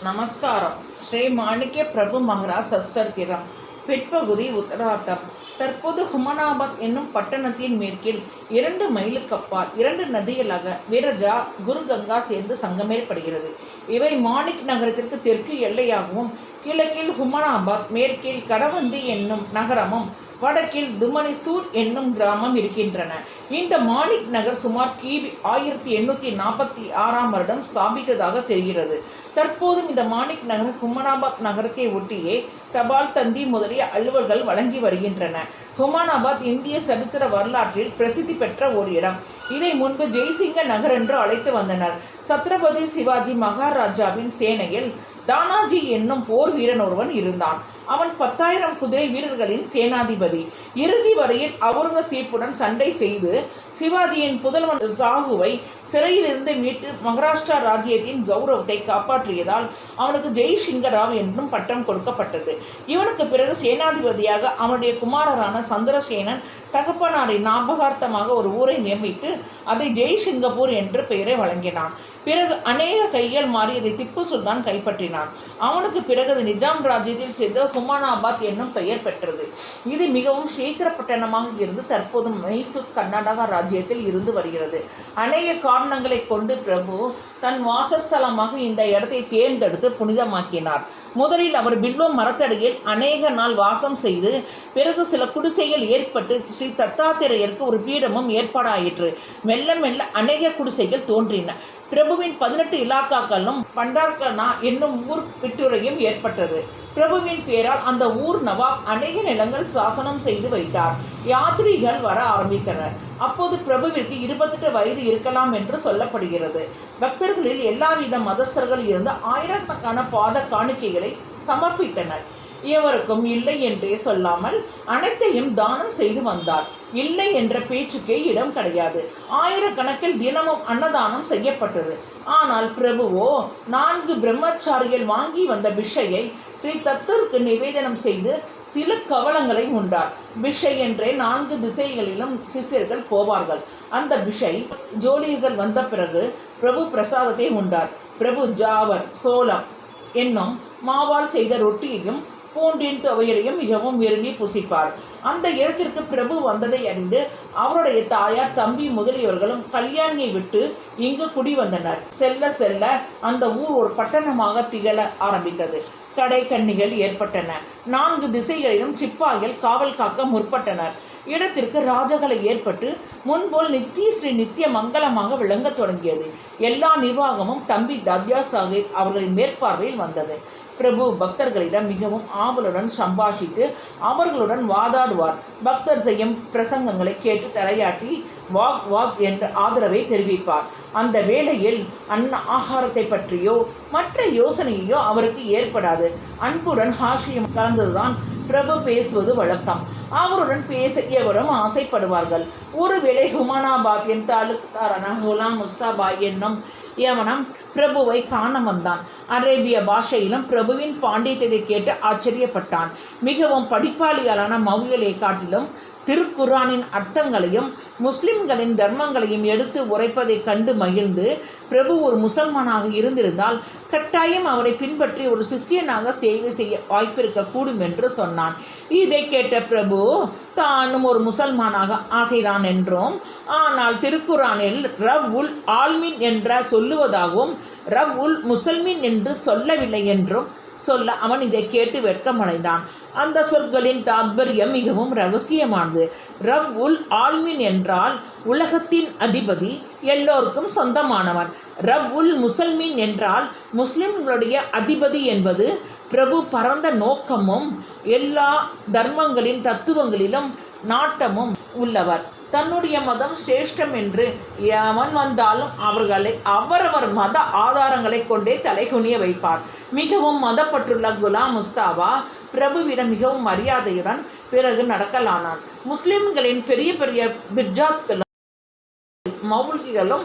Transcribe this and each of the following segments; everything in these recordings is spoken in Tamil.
நமஸ்காரம். ஸ்ரீ மாணிக்ய பிரபு மகராஜ் சச்சரித்திரம் பிற்பகுதி உத்தரார்த்தம். தற்போது ஹுமனாபாத் என்னும் பட்டணத்தின் மேற்கில் 2 மைலுக்கு அப்பால் 2 நதிகளாக விரஜா குருகங்கா சேர்ந்து சங்கமேற்படுகிறது. இவை மாணிக் நகரத்திற்கு தெற்கு எல்லையாகவும், கிழக்கில் ஹுமனாபாத், மேற்கில் கடவந்தி என்னும் நகரமும், வடக்கில் துமனிசூர் என்னும் கிராமம் இருக்கின்றன. இந்த மாணிக் நகர் சுமார் கிபி 1846ஆம் வருடம் ஸ்தாபித்ததாக தெரிகிறது. தற்போதும் இந்த மாணிக் நகர் ஹுமனாபாத் நகரத்தை ஒட்டியே தபால் தந்தி முதலிய அலுவல்கள் வழங்கி வருகின்றன. ஹுமனாபாத் இந்திய சரித்திர வரலாற்றில் பிரசித்தி பெற்ற ஒரு இடம். இதை முன்பு ஜெய்சிங்க நகர் என்று அழைத்து வந்தனர். சத்ரபதி சிவாஜி மகாராஜாவின் சேனையில் தானாஜி என்னும் போர் வீரன் ஒருவன் இருந்தான். அவன் 10,000 குதிரை வீரர்களின் சேனாதிபதி. இறுதி வரையில் அவுரங்கசீப்புடன் சண்டை செய்து சிவாஜியின் புதல்வன் சாகுவை சிறையிலிருந்து மீட்டு மகாராஷ்டிரா ராஜ்யத்தின் கௌரவத்தை காப்பாற்றியதால் அவனுக்கு ஜெய்சிங்கராவ் என்றும் பட்டம் கொடுக்கப்பட்டது. இவனுக்கு பிறகு சேனாதிபதியாக அவனுடைய குமாரரான சந்திரசேனன் தகப்பனாரின் ஞாபகார்த்தமாக ஒரு ஊரை நியமித்து அதை ஜெய்சிங்கப்பூர் என்று பெயரை வழங்கினான். பிறகு அநேக கைகள் மாறி இதை திப்பு சுல்தான் கைப்பற்றினான். அவனுக்கு பிறகு நிஜாம் ராஜ்யத்தில் சேர்ந்து ஹுமனாபாத் என்னும் பெயர் பெற்றது. இது மிகவும் சீத்திர பட்டணமாக இருந்து தற்போது மைசூர் கர்நாடகா ராஜ்யத்தில் இருந்து வருகிறது. அநேக காரணங்களை கொண்டு பிரபு தன் வாசஸ்தலமாக இந்த இடத்தை தேர்ந்தெடுத்து புனிதமாக்கினார். முதலில் அவர் பில்வம் மரத்தடியில் அநேக நாள் வாசம் செய்து, பிறகு சில குடிசைகள் ஏற்பட்டு ஸ்ரீ தத்தாத்திரேயருக்கு ஒரு பீடமும் ஏற்பாடாயிற்று. மெல்ல மெல்ல அநேக குடிசைகள் தோன்றின. பிரபுவின் 18 இலாக்காக்களும் பண்டார்கனா என்னும் ஊர் பிட்டுரையும் ஏற்பட்டது. பிரபுவின் பேரால் அந்த ஊர் நவாப் அநேக நிலங்கள் சாசனம் செய்து வைத்தார். யாத்ரீகள் வர ஆரம்பித்தனர். அப்போது பிரபுவிற்கு 28 வயது இருக்கலாம் என்று சொல்லப்படுகிறது. பக்தர்களில் எல்லாவித மதஸ்தர்கள் இருந்து ஆயிரக்கணக்கான பாத காணிக்கைகளை சமர்ப்பித்தனர். எவருக்கும் இல்லை என்றே சொல்லாமல் அனைத்தையும் தானம் செய்து வந்தார். இல்லை என்ற பேச்சுக்கே இடம் கிடையாது. ஆயிரக்கணக்கில் தினமும் அன்னதானம் செய்யப்பட்டது. ஆனால் பிரபுவோ 4 பிரம்மச்சாரிகள் வாங்கி வந்த பிஷையை ஸ்ரீ தத்தருக்கு நிவேதனம் செய்து சில கவளங்களை உண்டார். பிஷை என்றே 4 திசைகளிலும் சிஷ்யர்கள் போவார்கள். அந்த பிஷை ஜோலியர்கள் வந்த பிறகு பிரபு பிரசாதத்தை உண்டார். பிரபு ஜாவர், சோளம் என்னும் மாவால் செய்த ரொட்டியையும் பூண்டின் துவையரையும் மிகவும் விரும்பி புசிப்பார். அந்த இடத்திற்கு பிரபு வந்ததை அறிந்து அவருடைய தாயார், தம்பி முதலியவர்களும் கல்யாணியை விட்டு இங்கு குடி வந்தனர். செல்ல செல்ல அந்த ஊர் ஒரு பட்டணமாக திகழ ஆரம்பித்தது. கடை கண்ணிகள் ஏற்பட்டன. 4 திசைகளிலும் சிப்பாய்கள் காவல் காக்க முற்பட்டனர். இடத்திற்கு ராஜகளை ஏற்பட்டு முன்போல் நித்திய ஸ்ரீ நித்திய மங்களமாக விளங்க தொடங்கியது. எல்லா நிர்வாகமும் தம்பி தாத்யா சாஹிப் அவர்களின் மேற்பார்வையில் வந்தது. பிரபு பக்தர்களிடம் மிகவும் ஆவலுடன் சம்பாஷித்து அவர்களுடன் வாதாடுவார். பக்தர் செய்யும் பிரசங்கங்களை கேட்டு தலையாட்டி வாக் வாக் என்ற ஆதரவை தெரிவிப்பார். அந்த வேளையில் ஆகாரத்தை பற்றியோ மற்ற யோசனையோ அவருக்கு ஏற்படாது. அன்புடன் ஹாஷியம் கலந்ததுதான் பிரபு பேசுவது வழக்கம். அவருடன் பேச எவரும் ஆசைப்படுவார்கள். ஒருவேளை ஹுமனாபாத்தின் தாலுக்தாரான குலாம் முஸ்தாபாய் என்னும் எவனம் பிரபுவை காண வந்தான். அரேபிய பாஷையிலும் பிரபுவின் பாண்டித்யத்தை கேட்டு ஆச்சரியப்பட்டான். மிகவும் படிப்பாளியாலான மௌலிகளை காட்டிலும் திருக்குரானின் அர்த்தங்களையும் முஸ்லிம்களின் தர்மங்களையும் எடுத்து உரைப்பதை கண்டு மகிழ்ந்து, பிரபு ஒரு முசல்மானாக இருந்திருந்தால் கட்டாயம் அவரை பின்பற்றி ஒரு சிஷ்யனாக சேவை செய்ய வாய்ப்பிருக்கக்கூடும் என்று சொன்னான். இதை கேட்ட பிரபு தானும் ஒரு முசல்மானாக ஆசைதான் என்றும், ஆனால் திருக்குரானில் ரவ் உல் ஆல்மின் என்ற சொல்லுவதாகவும் ரவ் உல் முசல்மின் என்று சொல்லவில்லை என்றும் சொல்ல அவன் இதை கேட்டு வெட்கமடைந்தான். அந்த சொற்களின் தாத்பரியம் மிகவும் ரகசியமானது. ரவ் உல் ஆல்மின் என்றால் உலகத்தின் அதிபதி, எல்லோருக்கும் சொந்தமானவன். ரவ் உல் முசல்மின் என்றால் முஸ்லிம்களுடைய அதிபதி என்பது பிரபு பரந்த நோக்கமும் எல்லா தர்மங்களின் தத்துவங்களிலும் நாட்டமும் உள்ளவர். தன்னுடைய மதம் சிரேஷ்டம் என்று எவன் வந்தாலும் அவர்களை அவரவர் மத ஆதாரங்களை கொண்டே தலைகுனிய வைப்பார். மிகவும் மதப்பட்டுள்ள குலாம் முஸ்தாபா பிரபுவிடம் மிகவும் மரியாதையுடன் பிறகு நடக்கலானான். முஸ்லிம்களின் பெரிய பெரிய பிர்ஜாத்களும் மௌல்கிகளும்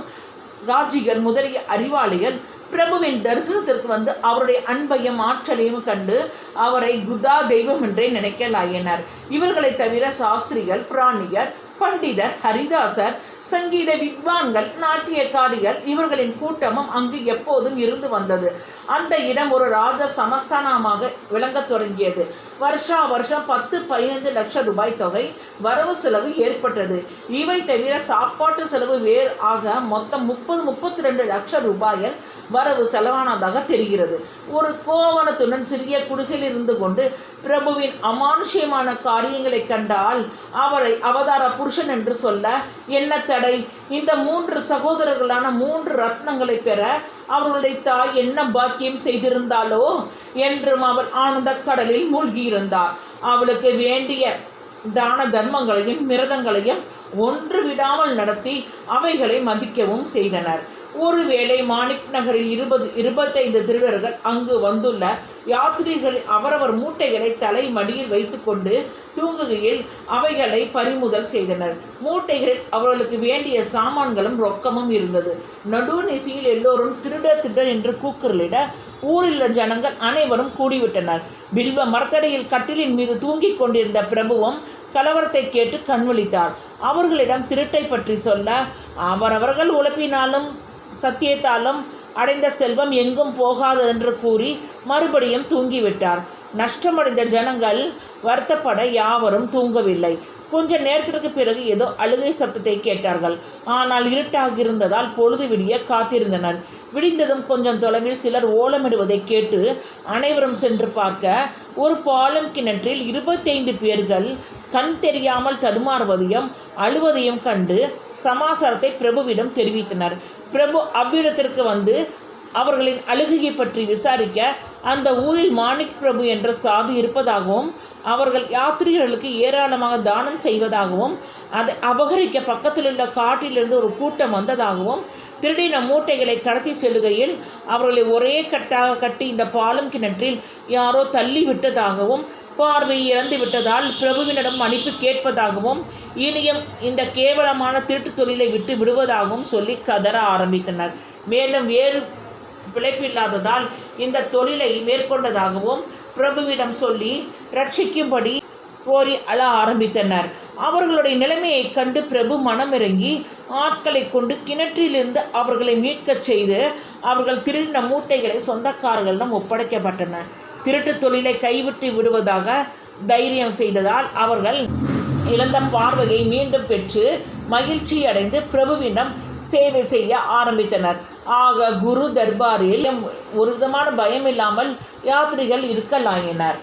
காஜிகள் முதலிய அறிவாளிகள் பிரபுவின் தரிசனத்திற்கு வந்து அவருடைய அன்பையும் ஆற்றலையும் கண்டு அவரை குதா தெய்வம் என்றே நினைக்கலாயினர். இவர்களை தவிர சாஸ்திரிகள், பிராணியர், பண்டிதர், ஹரிதாசர், சங்கீத வித்வான்கள், நாட்டியக்காரிகள் இவர்களின் கூட்டமும் அங்கு எப்போதும் இருந்து வந்தது. அந்த இடம் ஒரு ராஜ சமஸ்தானமாக விளங்கத் தொடங்கியது. வருஷா வருஷம் 10-15 லட்சம் ரூபாய் தொகை வரவு செலவு ஏற்பட்டது. இவை தவிர சாப்பாட்டு செலவு வேறு ஆக மொத்தம் 30-32 லட்சம் ரூபாயில் வரவு செலவானதாக தெரிகிறது. ஒரு கோவணத்துடன் சிறிய குடிசையில் இருந்து கொண்டு பிரபுவின் அமானுஷ்யமான காரியங்களை கண்டால் அவரை அவதார புருஷன் என்று சொல்ல என்ன தடை? இந்த 3 சகோதரர்களான 3 ரத்னங்களை பெற அவர்களுடைய தாய் என்ன பாக்கியம் செய்திருந்தாலோ என்றும் அவள் ஆனந்த கடலில் மூழ்கியிருந்தார். அவளுக்கு வேண்டிய தான தர்மங்களையும் விரதங்களையும் ஒன்று விடாமல் நடத்தி அவைகளை மதிக்கவும் செய்தனர். ஒருவேளை மாணிக் நகரில் 20-25 திருடர்கள் அங்கு வந்துள்ள யாத்திரிகள் அவரவர் மூட்டைகளை தலை மடியில் வைத்துக்கொண்டு தூங்குகையில் அவைகளை பறிமுதல் செய்தனர். மூட்டைகளில் அவர்களுக்கு வேண்டிய சாமான்களும் ரொக்கமும் இருந்தது. நடுநிசியில் எல்லோரும் திருட என்று கூக்குரலிட ஊரில் ஜனங்கள் அனைவரும் கூடிவிட்டனர். பில்வ மரத்தடியில் கட்டிலின் மீது தூங்கிக் கொண்டிருந்த பிரபுவும் கலவரத்தை கேட்டு கண்விழித்தார். அவர்களிடம் திருட்டை பற்றி சொல்ல, அவரவர்கள் உழைப்பினாலும் சத்தியத்தாலும் அடைந்த செல்வம் எங்கும் போகாது என்று கூறி மறுபடியும் தூங்கிவிட்டார். நஷ்டமடைந்த ஜனங்கள் வருத்தப்பட யாவரும் தூங்கவில்லை. கொஞ்ச நேரத்திற்கு பிறகு ஏதோ அழுகை சத்தத்தை கேட்டார்கள். ஆனால் இருட்டாகியிருந்ததால் பொழுது விடிய காத்திருந்தனர். விடிந்ததும் கொஞ்சம் தொலைவில் சிலர் ஓலமிடுவதை கேட்டு அனைவரும் சென்று பார்க்க ஒரு பாலம் கிணற்றில் 25 பேர்கள் கண் தெரியாமல் தடுமாறுவதையும் அழுவதையும் கண்டு சமாசாரத்தை பிரபுவிடம் தெரிவித்தனர். பிரபு அவ்விடத்திற்கு வந்து அவர்களின் அழுகையை பற்றி விசாரிக்க அந்த ஊரில் மாணிக் பிரபு என்ற சாது இருப்பதாகவும் அவர்கள் யாத்திரிகர்களுக்கு ஏராளமாக தானம் செய்வதாகவும் அதை அபகரிக்க பக்கத்திலுள்ள காட்டிலிருந்து ஒரு கூட்டம் வந்ததாகவும் திருடின மூட்டைகளை கடத்தி செல்லுகையில் அவர்களை ஒரே கட்டாக கட்டி இந்த பாலும் கிணற்றில் யாரோ தள்ளி விட்டதாகவும் பார்வை இழந்து விட்டதால் பிரபுவினிடம் மன்னிப்பு கேட்பதாகவும் இனியும் இந்த கேவலமான திருட்டு தொழிலை விட்டு விடுவதாகவும் சொல்லி கதற ஆரம்பித்தனர். மேலும் வேறு பிழைப்பில்லாததால் இந்த தொழிலை மேற்கொண்டதாகவும் பிரபுவிடம் சொல்லி ரட்சிக்கும்படி கோரி அழ ஆரம்பித்தனர். அவர்களுடைய நிலைமையை கண்டு பிரபு மனமிறங்கி ஆட்களை கொண்டு கிணற்றிலிருந்து அவர்களை மீட்கச் செய்து அவர்கள் திருடின மூட்டைகளை சொந்தக்காரர்களிடம் ஒப்படைக்கப்பட்டன. திருட்டு தொழிலை கைவிட்டு விடுவதாக தைரியம் செய்ததால் அவர்கள் இழந்த பார்வையை மீண்டும் பெற்று மகிழ்ச்சி அடைந்து பிரபுவிடம் சேவை செய்ய ஆரம்பித்தனர். ஆக குரு தர்பாரில் ஒரு விதமான பயம் இல்லாமல் யாத்திரிகள் இருக்கலாயினர்.